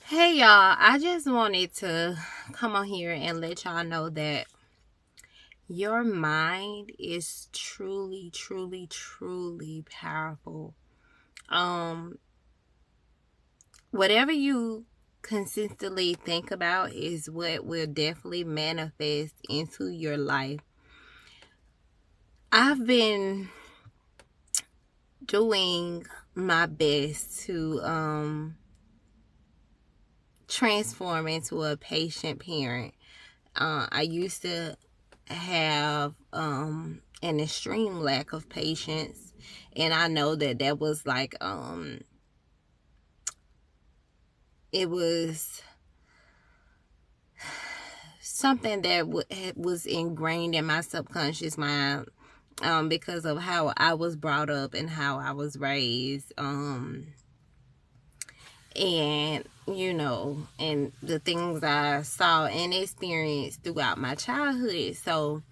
Hey y'all, I just wanted to come on here and let y'all know that your mind is truly, truly, truly powerful. Um, Whatever you consistently think about is what will definitely manifest into your life. I've been doing my best to transform into a patient parent. I used to have an extreme lack of patience, and I know that that was like it was something that was ingrained in my subconscious mind, because of how I was brought up and how I was raised, and and the things I saw and experienced throughout my childhood. So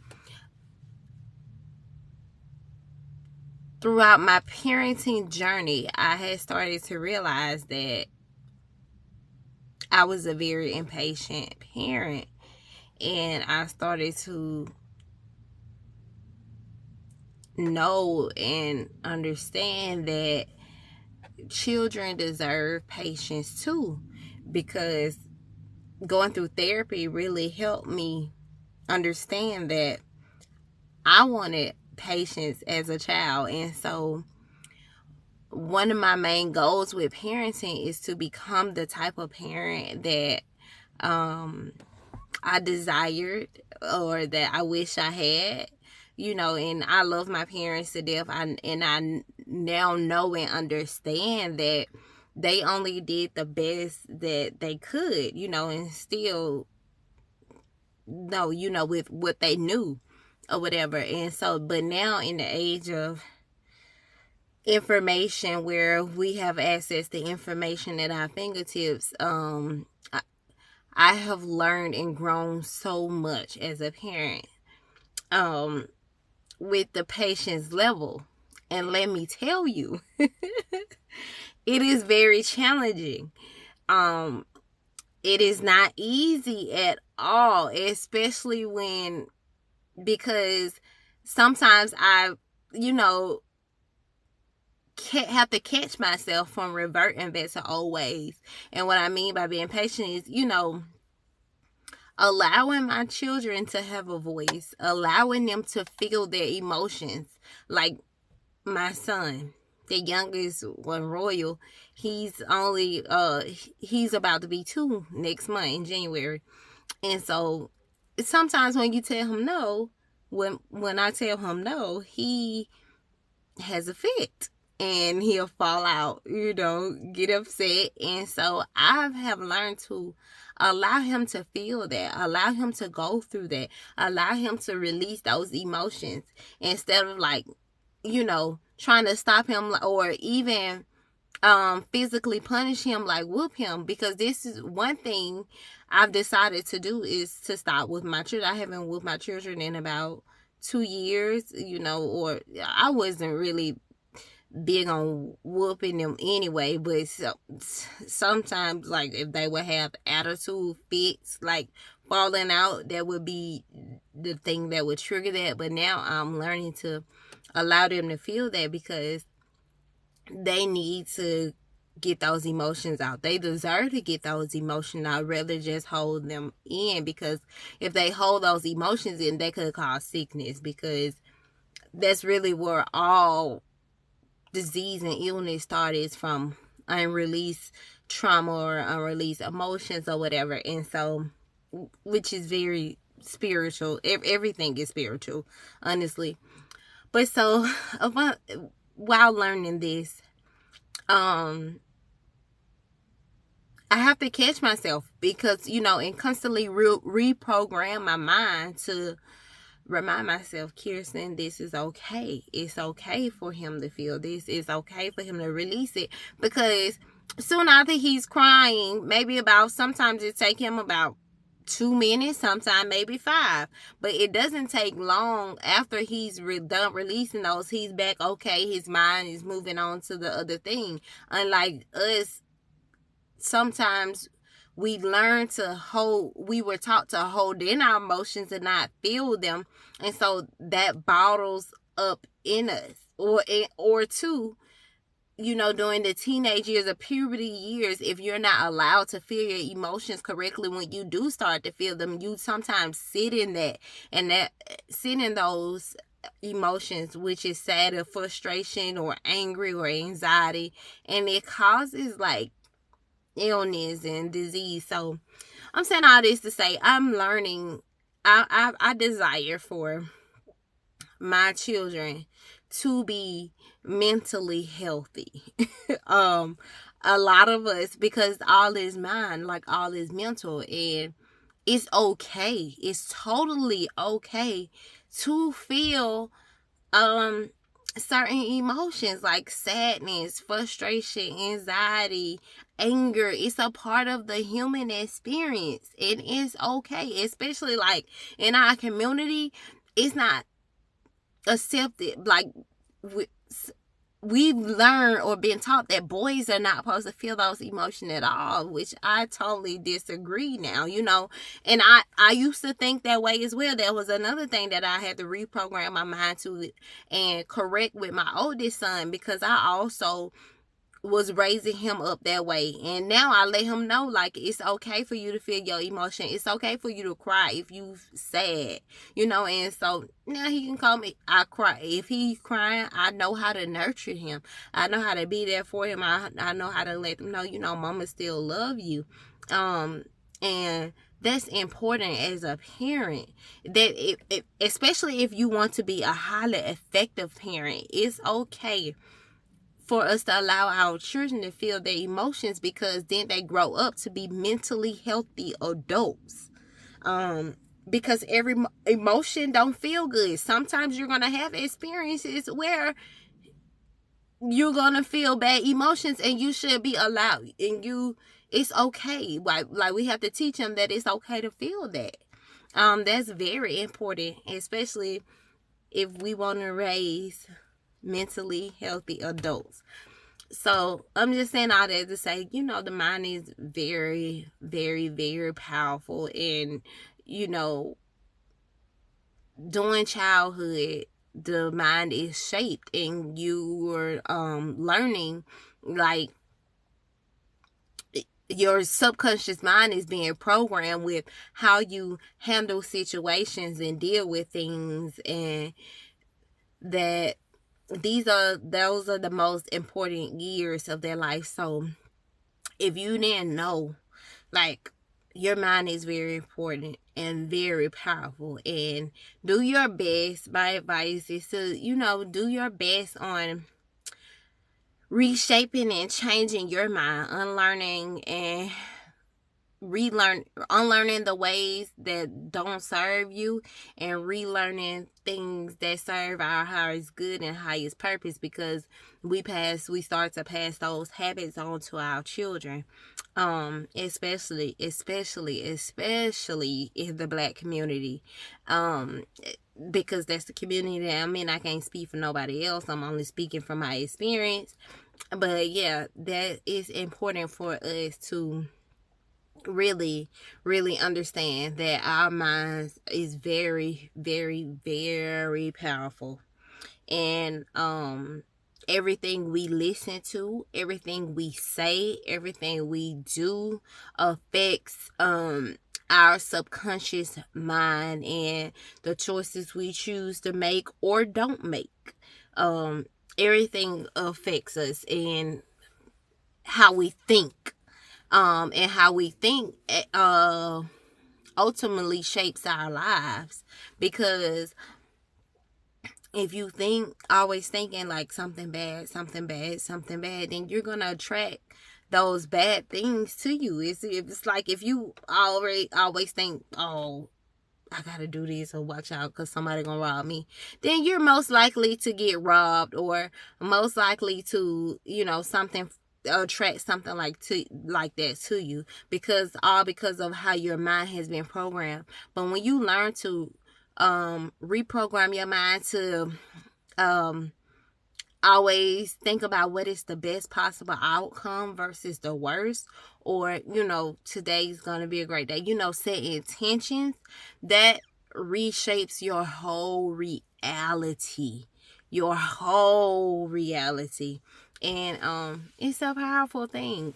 throughout my parenting journey, I had started to realize that I was a very impatient parent, and I started to know and understand that children deserve patience too, because going through therapy really helped me understand that I wanted patience as a child. And so one of my main goals with parenting is to become the type of parent that um I desired, or that I wish I had. And I love my parents to death. I now know and understand that they only did the best that they could, and still know, with what they knew or whatever. And so, but now in the age of information, where we have access to information at our fingertips, I have learned and grown so much as a parent, um, with the patience level. And let me tell you, it is very challenging. Um, it is not easy at all, especially because sometimes you know, have to catch myself from reverting back to old ways. And what I mean by being patient is, allowing my children to have a voice, allowing them to feel their emotions. Like my son, the youngest one, Royal, he's about to be 2 next month in January. And so sometimes when you tell him no, when I tell him no, he has a fit, and he'll fall out, get upset. And so I have learned to allow him to feel that, allow him to go through that, allow him to release those emotions, instead of like, trying to stop him, or even physically punish him, like whoop him. Because this is one thing I've decided to do, is to stop with my children. I haven't whooped my children in about 2 years, or I wasn't really big on whooping them anyway. But sometimes, like, if they would have attitude fits, like falling out, that would be the thing that would trigger that. But now I'm learning to allow them to feel that, because they need to get those emotions out. They deserve to get those emotions out, rather just hold them in. Because if they hold those emotions in, they could cause sickness, because that's really where all disease and illness started, from unreleased trauma or unreleased emotions or whatever. And so, which is very spiritual. Everything is spiritual, honestly. But so, while learning this, um I have to catch myself, because and constantly reprogram my mind to remind myself, Kiersten, this is okay. It's okay for him to feel this. It's okay for him to release it. Because soon after he's crying, sometimes it take him about 2 minutes, sometimes maybe 5. But it doesn't take long after he's done releasing those. He's back okay. His mind is moving on to the other thing. Unlike us, sometimes we learn to hold, we were taught to hold in our emotions and not feel them. And so that bottles up in us. Or two, during the teenage years or puberty years, if you're not allowed to feel your emotions correctly, when you do start to feel them, you sometimes sit in that, and that sit in those emotions, which is sad or frustration or angry or anxiety, and it causes like illness and disease. So I'm saying all this to say I'm learning. I desire for my children to be mentally healthy. um a lot of us, because all is mind, like all is mental, and it's okay, it's totally okay to feel certain emotions like sadness, frustration, anxiety, anger. It's a part of the human experience, and it's okay, especially like in our community. It's not accepted. Like we've learned or been taught that boys are not supposed to feel those emotions at all, which I totally disagree now, and I used to think that way as well. That was another thing that I had to reprogram my mind to and correct with my oldest son, because I also was raising him up that way. And now I let him know, like, it's okay for you to feel your emotion. It's okay for you to cry if you sad, and so now he can call me. I cry. If he's crying, I know how to nurture him. I know how to be there for him. I know how to let them know, mama still love you. And that's important as a parent, that especially if you want to be a highly effective parent, it's okay for us to allow our children to feel their emotions, because then they grow up to be mentally healthy adults. Because every emotion don't feel good. Sometimes you're going to have experiences where you're going to feel bad emotions, and you should be allowed, and it's okay. Like we have to teach them that it's okay to feel that. That's very important, especially if we want to raise mentally healthy adults. So I'm just saying all that to say, the mind is very, very, very powerful. And, during childhood, the mind is shaped, and you were learning, like, your subconscious mind is being programmed with how you handle situations and deal with things, and that those are the most important years of their life. So if you didn't know, like, your mind is very important and very powerful, and do your best. My advice is to, do your best on reshaping and changing your mind, unlearning and unlearning the ways that don't serve you, and relearning things that serve our highest good and highest purpose, because we start to pass those habits on to our children, especially in the Black community, because that's the community that I'm in. I can't speak for nobody else. I'm only speaking from my experience. But yeah, that is important for us to really, really understand that our minds is very, very, very powerful. And everything we listen to, everything we say, everything we do affects our subconscious mind, and the choices we choose to make or don't make. Everything affects us, and how we think, and how we think ultimately shapes our lives. Because if you always thinking like something bad, then you're gonna attract those bad things to you. It's like if you always think, oh, I gotta do this, or watch out because somebody gonna rob me, then you're most likely to get robbed, or most likely to, something attract something like that to you, because of how your mind has been programmed. But when you learn to reprogram your mind to always think about what is the best possible outcome versus the worst, or today's gonna be a great day. Set intentions that reshapes your whole reality, and it's a powerful thing.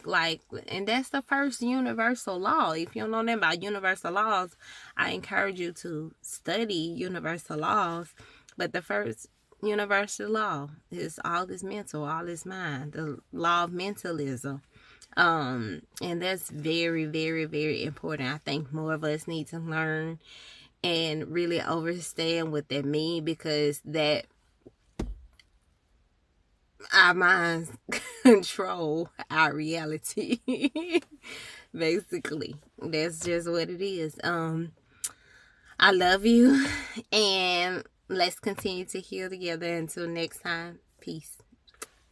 And that's the first universal law. If you don't know nothing about universal laws, I encourage you to study universal laws. But the first universal law is all is mental, all is mind, the law of mentalism. And that's very, very, very important. I think more of us need to learn and really understand what that means, because that our minds control our reality. Basically, that's just what it is. I love you, and let's continue to heal together. Until next time, peace.